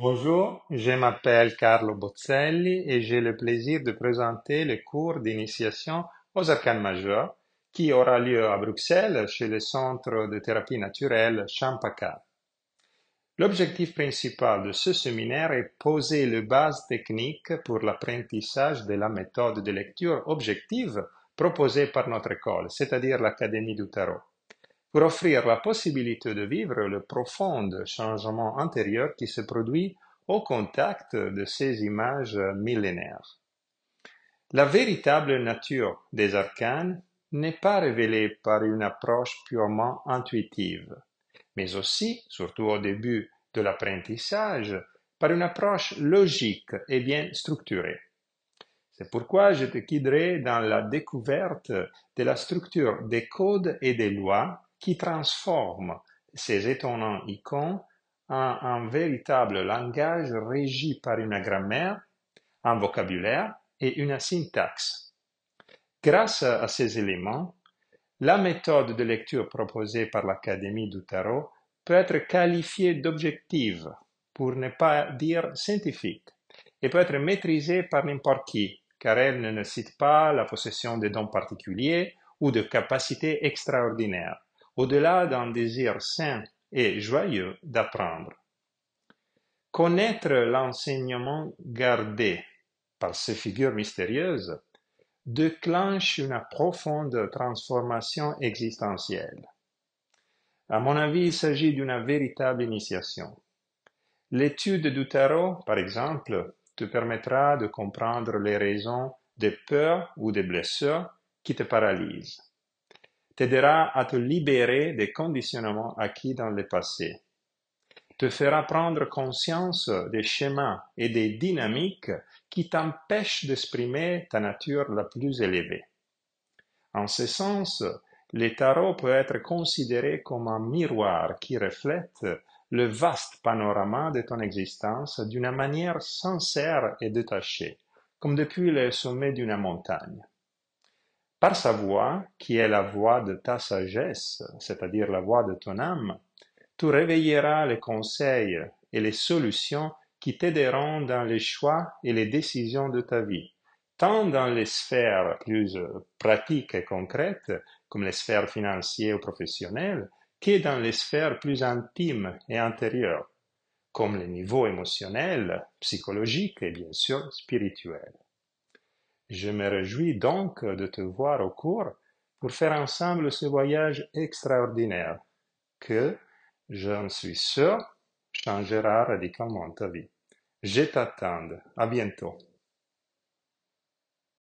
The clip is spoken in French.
Bonjour, je m'appelle Carlo Bozzelli et j'ai le plaisir de présenter le cours d'initiation aux arcanes majeurs qui aura lieu à Bruxelles chez le Centre de thérapie naturelle Champacar. L'objectif principal de ce séminaire est poser les bases techniques pour l'apprentissage de la méthode de lecture objective proposée par notre école, c'est-à-dire l'Académie du Tarot, pour offrir la possibilité de vivre le profond changement intérieur qui se produit au contact de ces images millénaires. La véritable nature des arcanes n'est pas révélée par une approche purement intuitive, mais aussi, surtout au début de l'apprentissage, par une approche logique et bien structurée. C'est pourquoi je te guiderai dans la découverte de la structure des codes et des lois qui transforment ces étonnants icônes en un véritable langage régi par une grammaire, un vocabulaire et une syntaxe. Grâce à ces éléments, la méthode de lecture proposée par l'Académie du Tarot peut être qualifiée d'objective, pour ne pas dire scientifique, et peut être maîtrisée par n'importe qui, car elle ne nécessite pas la possession de dons particuliers ou de capacités extraordinaires, au-delà d'un désir sain et joyeux d'apprendre. Connaître l'enseignement gardé par ces figures mystérieuses déclenche une profonde transformation existentielle. À mon avis, il s'agit d'une véritable initiation. L'étude du tarot, par exemple, te permettra de comprendre les raisons des peurs ou des blessures qui te paralysent. T'aidera à te libérer des conditionnements acquis dans le passé. Te fera prendre conscience des schémas et des dynamiques qui t'empêchent d'exprimer ta nature la plus élevée. En ce sens, le tarot peut être considéré comme un miroir qui reflète le vaste panorama de ton existence d'une manière sincère et détachée, comme depuis le sommet d'une montagne. Par sa voix, qui est la voix de ta sagesse, c'est-à-dire la voix de ton âme, tu réveilleras les conseils et les solutions qui t'aideront dans les choix et les décisions de ta vie, tant dans les sphères plus pratiques et concrètes, comme les sphères financières ou professionnelles, que dans les sphères plus intimes et intérieures, comme les niveaux émotionnels, psychologiques et bien sûr spirituels. Je me réjouis donc de te voir au cours pour faire ensemble ce voyage extraordinaire que, j'en suis sûr, changera radicalement ta vie. Je t'attends. À bientôt.